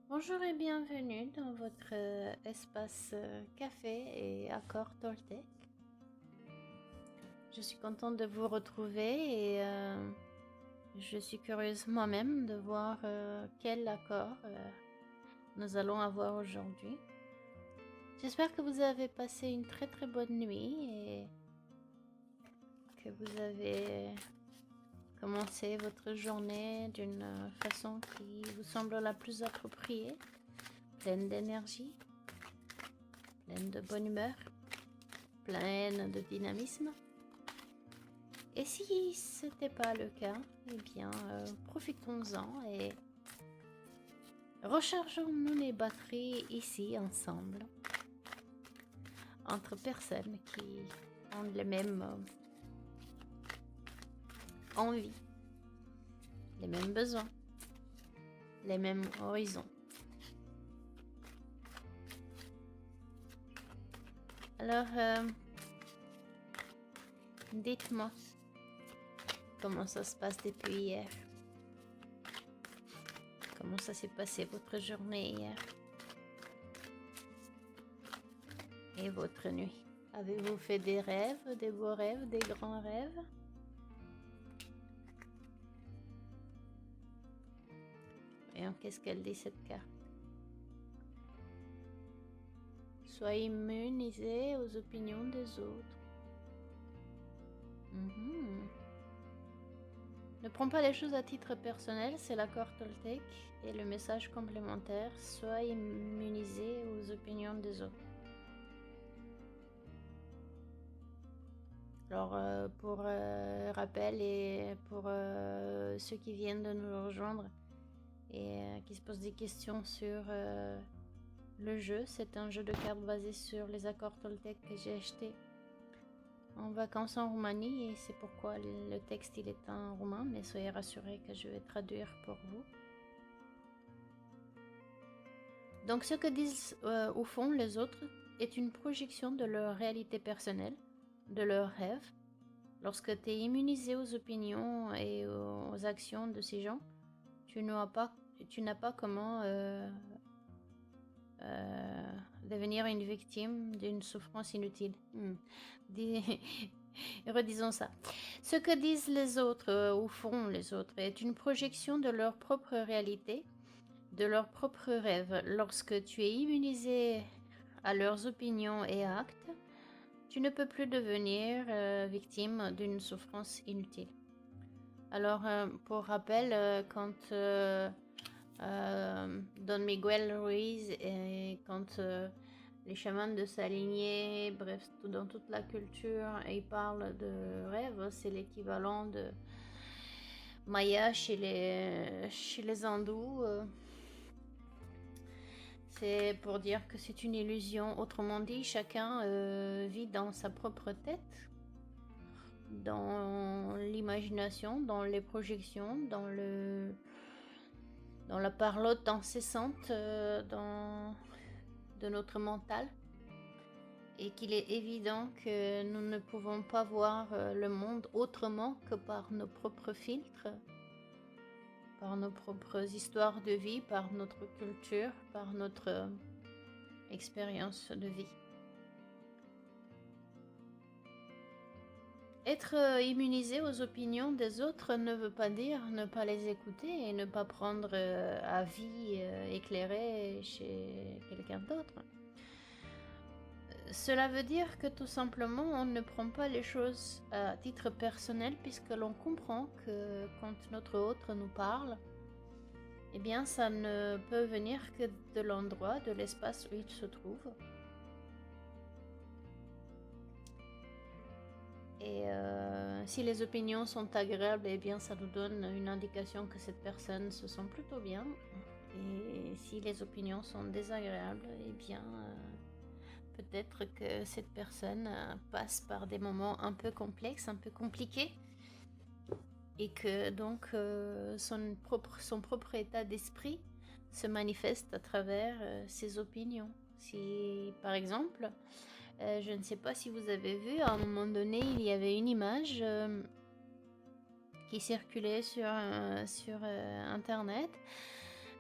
Bonjour et bienvenue dans votre espace café et accord Toltec. Je suis contente de vous retrouver et je suis curieuse moi-même de voir quel accord nous allons avoir aujourd'hui. J'espère que vous avez passé une très très bonne nuit et que vous avez commencé votre journée d'une façon qui vous semble la plus appropriée, pleine d'énergie, pleine de bonne humeur, pleine de dynamisme. Et si ce n'était pas le cas, eh bien, profitons-en et rechargeons-nous les batteries ici ensemble, entre personnes qui ont les mêmes envies, les mêmes besoins, les mêmes horizons. Alors, dites-moi, comment ça se passe depuis hier? Comment ça s'est passé votre journée hier? Et votre nuit? Avez-vous fait des rêves, des beaux rêves, des grands rêves? Voyons, qu'est-ce qu'elle dit cette carte? Sois immunisé aux opinions des autres. Ne prends pas les choses à titre personnel, c'est l'accord Toltec et le message complémentaire, sois immunisé aux opinions des autres. Alors pour rappel et pour ceux qui viennent de nous rejoindre et qui se posent des questions sur le jeu, c'est un jeu de cartes basé sur les accords Toltec que j'ai acheté en vacances en Roumanie et c'est pourquoi le texte il est en roumain, mais soyez rassurés que je vais traduire pour vous. Donc ce que disent au fond les autres est une projection de leur réalité personnelle, de leurs rêves. Lorsque tu es immunisé aux opinions et aux actions de ces gens, tu n'as pas comment devenir une victime d'une souffrance inutile. Redisons ça. Ce que disent les autres, ou font les autres, est une projection de leur propre réalité, de leurs propres rêves. Lorsque tu es immunisé à leurs opinions et actes, tu ne peux plus devenir victime d'une souffrance inutile. Alors, pour rappel, quand Don Miguel Ruiz et quand les chamans de sa lignée, bref, dans toute la culture, ils parlent de rêve, c'est l'équivalent de Maya chez les hindous. C'est pour dire que c'est une illusion. Autrement dit, chacun vit dans sa propre tête, dans l'imagination, dans les projections, dans la parlotte incessante de notre mental. Et qu'il est évident que nous ne pouvons pas voir le monde autrement que par nos propres filtres, par nos propres histoires de vie, par notre culture, par notre expérience de vie. Être immunisé aux opinions des autres ne veut pas dire ne pas les écouter et ne pas prendre avis éclairé chez quelqu'un d'autre. Cela veut dire que tout simplement on ne prend pas les choses à titre personnel puisque l'on comprend que quand notre autre nous parle, eh bien ça ne peut venir que de l'endroit, de l'espace où il se trouve. Et si les opinions sont agréables, eh bien ça nous donne une indication que cette personne se sent plutôt bien. Et si les opinions sont désagréables, eh bien peut-être que cette personne passe par des moments un peu complexes, un peu compliqués, et que donc son propre état d'esprit se manifeste à travers ses opinions. Si par exemple, je ne sais pas si vous avez vu, à un moment donné, il y avait une image qui circulait sur Internet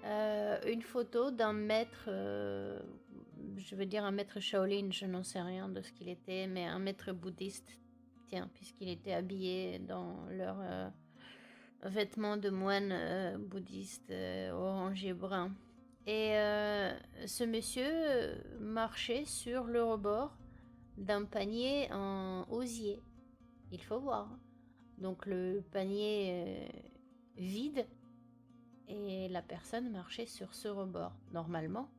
une photo d'un maître, je veux dire un maître Shaolin, je n'en sais rien de ce qu'il était, mais un maître bouddhiste, tiens, puisqu'il était habillé dans leurs vêtements de moine bouddhiste orange et brun. Et ce monsieur marchait sur le rebord d'un panier en osier. Il faut voir, hein. Donc le panier vide et la personne marchait sur ce rebord. Normalement,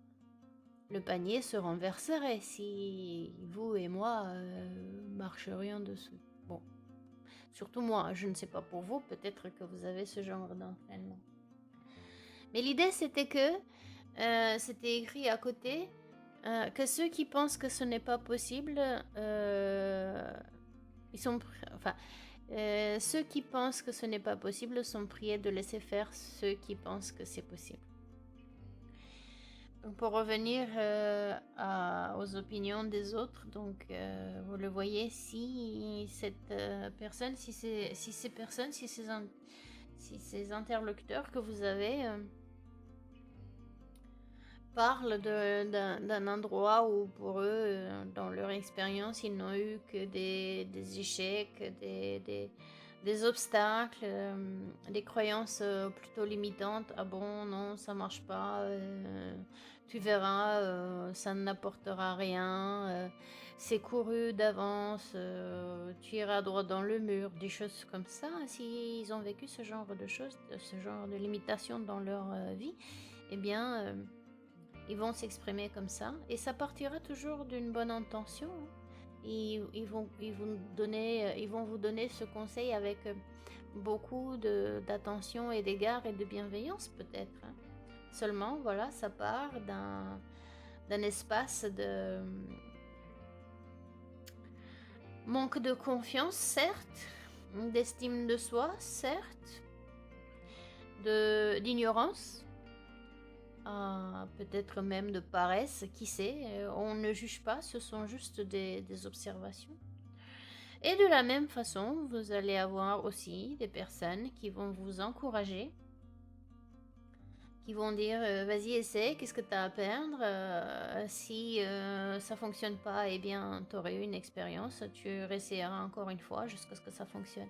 le panier se renverserait si vous et moi marcherions dessus. Bon, surtout moi, je ne sais pas pour vous, peut-être que vous avez ce genre d'entraînement. Mais l'idée c'était que c'était écrit à côté que ceux qui pensent que ce n'est pas possible, ils sont, enfin, ceux qui pensent que ce n'est pas possible sont priés de laisser faire ceux qui pensent que c'est possible. Donc pour revenir aux opinions des autres, donc vous le voyez, si cette personne, si ces interlocuteurs que vous avez parlent d'un endroit où pour eux, dans leur expérience, ils n'ont eu que des échecs, des obstacles, des croyances plutôt limitantes. Ah bon, non, ça marche pas, tu verras, ça n'apportera rien, c'est couru d'avance, tu iras droit dans le mur, des choses comme ça. S'ils ont vécu ce genre de choses, ce genre de limitations dans leur vie, eh bien, ils vont s'exprimer comme ça. Et ça partira toujours d'une bonne intention, hein. Ils vont vous donner ce conseil avec beaucoup d'attention et d'égard et de bienveillance peut-être, hein. Seulement, voilà, ça part d'un espace de manque de confiance, certes, d'estime de soi, certes, d'ignorance, peut-être même de paresse, qui sait, on ne juge pas, ce sont juste des observations. Et de la même façon, vous allez avoir aussi des personnes qui vont vous encourager, qui vont dire vas-y essaie, qu'est-ce que tu as à perdre, si ça fonctionne pas, eh bien tu aurais eu une expérience, tu réessayeras encore une fois jusqu'à ce que ça fonctionne.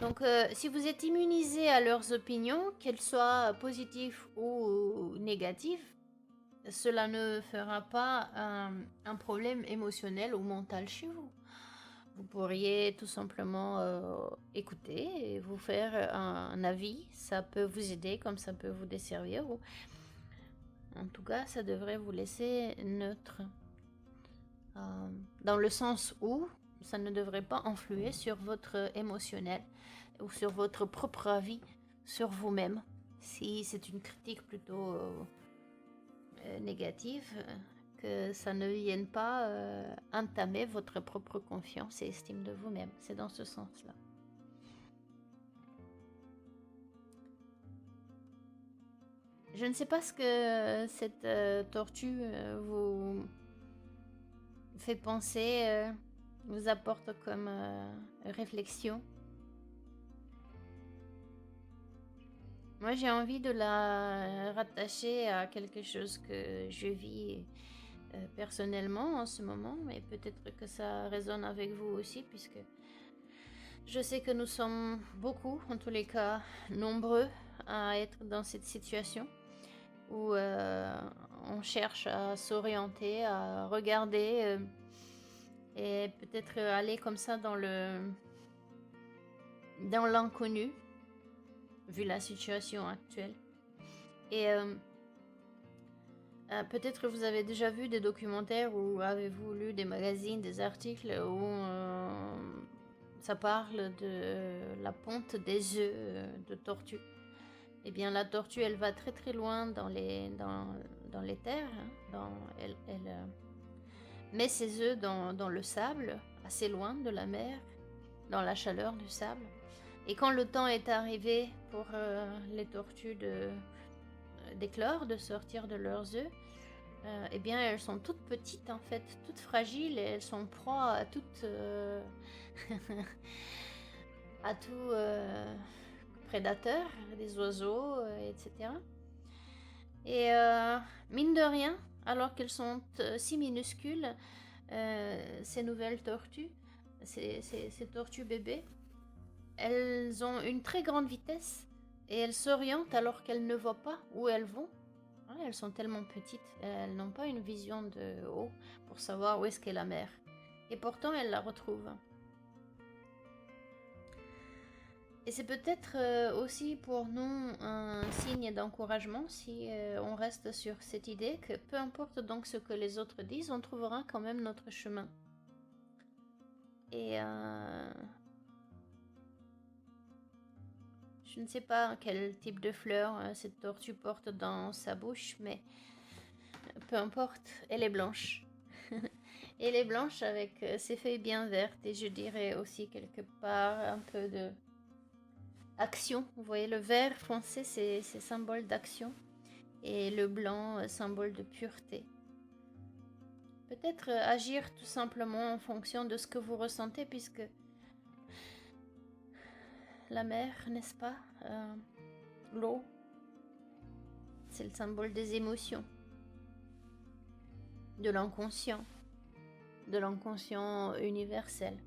Donc si vous êtes immunisé à leurs opinions, qu'elles soient positives ou négatives, cela ne fera pas un problème émotionnel ou mental chez vous. Vous pourriez tout simplement écouter et vous faire un avis. Ça peut vous aider comme ça peut vous desservir. Ou... En tout cas, ça devrait vous laisser neutre. Dans le sens où ça ne devrait pas influer sur votre émotionnel ou sur votre propre avis sur vous-même. Si c'est une critique plutôt négative, que ça ne vienne pas entamer votre propre confiance et estime de vous-même. C'est dans ce sens-là. Je ne sais pas ce que cette tortue vous fait penser, vous apporte comme réflexion. Moi, j'ai envie de la rattacher à quelque chose que je vis personnellement en ce moment, mais peut-être que ça résonne avec vous aussi, puisque je sais que nous sommes beaucoup, en tous les cas, nombreux à être dans cette situation où on cherche à s'orienter, à regarder et peut-être aller comme ça dans l'inconnu, vu la situation actuelle. Et peut-être vous avez déjà vu des documentaires ou avez-vous lu des magazines, des articles où ça parle de la ponte des œufs de tortue. Eh bien, la tortue, elle va très très loin dans les terres, hein. Elle met ses œufs dans le sable, assez loin de la mer, dans la chaleur du sable. Et quand le temps est arrivé pour les tortues d'éclore, de sortir de leurs œufs, eh bien elles sont toutes petites en fait, toutes fragiles, et elles sont proies à toutes à tout prédateur, des oiseaux, etc. Et mine de rien, alors qu'elles sont si minuscules, ces nouvelles tortues, ces tortues bébés, elles ont une très grande vitesse et elles s'orientent alors qu'elles ne voient pas où elles vont. Ouais, elles sont tellement petites, elles n'ont pas une vision de haut pour savoir où est-ce qu'est la mer. Et pourtant, elles la retrouvent. Et c'est peut-être aussi pour nous un signe d'encouragement si on reste sur cette idée que peu importe donc ce que les autres disent, on trouvera quand même notre chemin. Et je ne sais pas quel type de fleur cette tortue porte dans sa bouche, mais peu importe, elle est blanche. Elle est blanche avec ses feuilles bien vertes et je dirais aussi quelque part un peu de action. Vous voyez, le vert foncé, c'est symbole d'action et le blanc, symbole de pureté. Peut-être agir tout simplement en fonction de ce que vous ressentez, puisque la mer, n'est-ce pas, l'eau, c'est le symbole des émotions, de l'inconscient universel.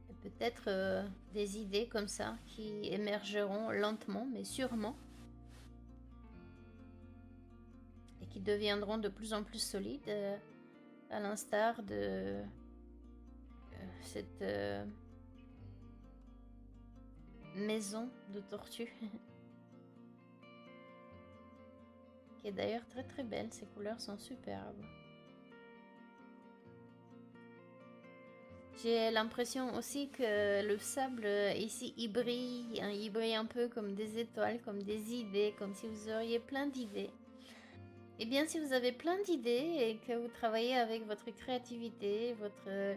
Et peut-être des idées comme ça qui émergeront lentement mais sûrement et qui deviendront de plus en plus solides, à l'instar de cette maison de tortue qui est d'ailleurs très très belle, ses couleurs sont superbes. J'ai l'impression aussi que le sable ici il brille un peu comme des étoiles, comme des idées, comme si vous auriez plein d'idées. Eh bien, si vous avez plein d'idées et que vous travaillez avec votre créativité, votre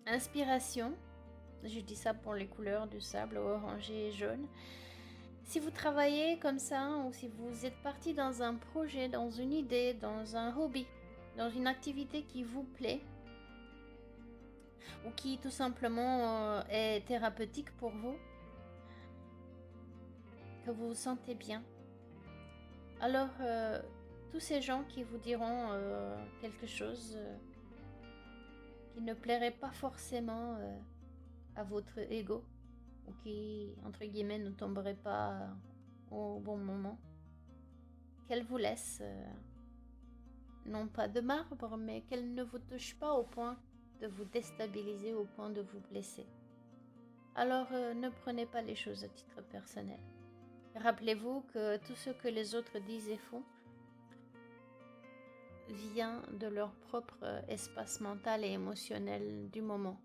inspiration, je dis ça pour les couleurs du sable orangé et jaune. Si vous travaillez comme ça, ou si vous êtes parti dans un projet, dans une idée, dans un hobby, dans une activité qui vous plaît, ou qui tout simplement est thérapeutique pour vous, que vous vous sentez bien, alors tous ces gens qui vous diront quelque chose qui ne plairait pas forcément à votre ego, ou qui, entre guillemets, ne tomberait pas au bon moment, qu'elle vous laisse, non pas de marbre, mais qu'elle ne vous touche pas au point de vous déstabiliser, au point de vous blesser. Alors ne prenez pas les choses à titre personnel. Rappelez-vous que tout ce que les autres disent et font vient de leur propre espace mental et émotionnel du moment.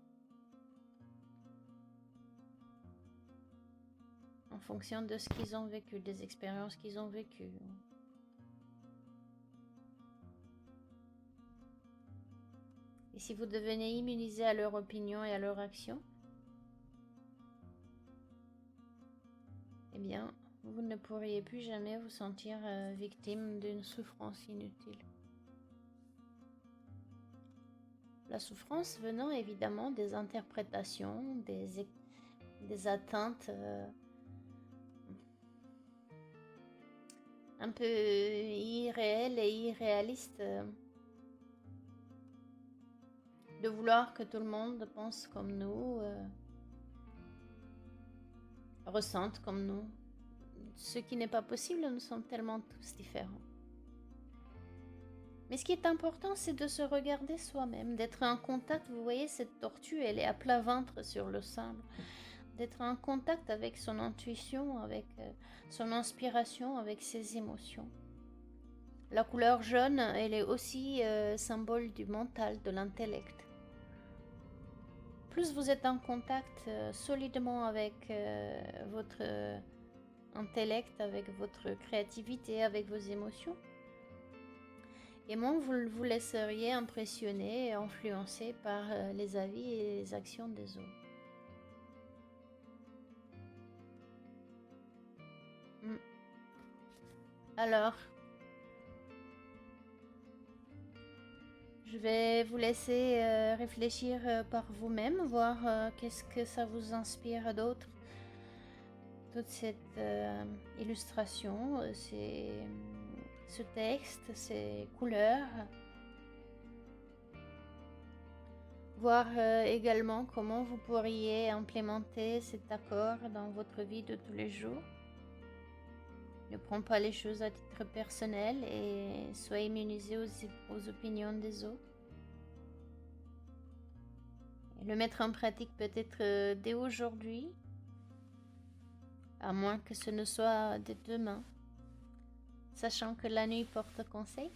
En fonction de ce qu'ils ont vécu, des expériences qu'ils ont vécues. Et si vous devenez immunisé à leur opinion et à leur action, eh bien, vous ne pourriez plus jamais vous sentir victime d'une souffrance inutile. La souffrance venant évidemment des interprétations, des atteintes un peu irréelles et irréalistes, de vouloir que tout le monde pense comme nous, ressente comme nous. Ce qui n'est pas possible, nous sommes tellement tous différents. Mais ce qui est important, c'est de se regarder soi-même, d'être en contact. Vous voyez, cette tortue, elle est à plat ventre sur le sable. D'être en contact avec son intuition, avec son inspiration, avec ses émotions. La couleur jaune, elle est aussi symbole du mental, de l'intellect. Plus vous êtes en contact solidement avec votre intellect, avec votre créativité, avec vos émotions, et moins vous vous laisseriez impressionner et influencer par les avis et les actions des autres. Alors, je vais vous laisser réfléchir par vous-même, voir qu'est-ce que ça vous inspire d'autre. toute cette illustration, ce texte, ces couleurs. Voir également comment vous pourriez implémenter cet accord dans votre vie de tous les jours. Ne prends pas les choses à titre personnel et sois immunisé aux opinions des autres. Et le mettre en pratique peut-être dès aujourd'hui, à moins que ce ne soit dès demain, sachant que la nuit porte conseil.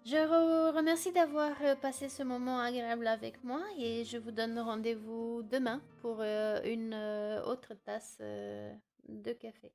Je vous remercie d'avoir passé ce moment agréable avec moi et je vous donne rendez-vous demain pour une autre tasse de café.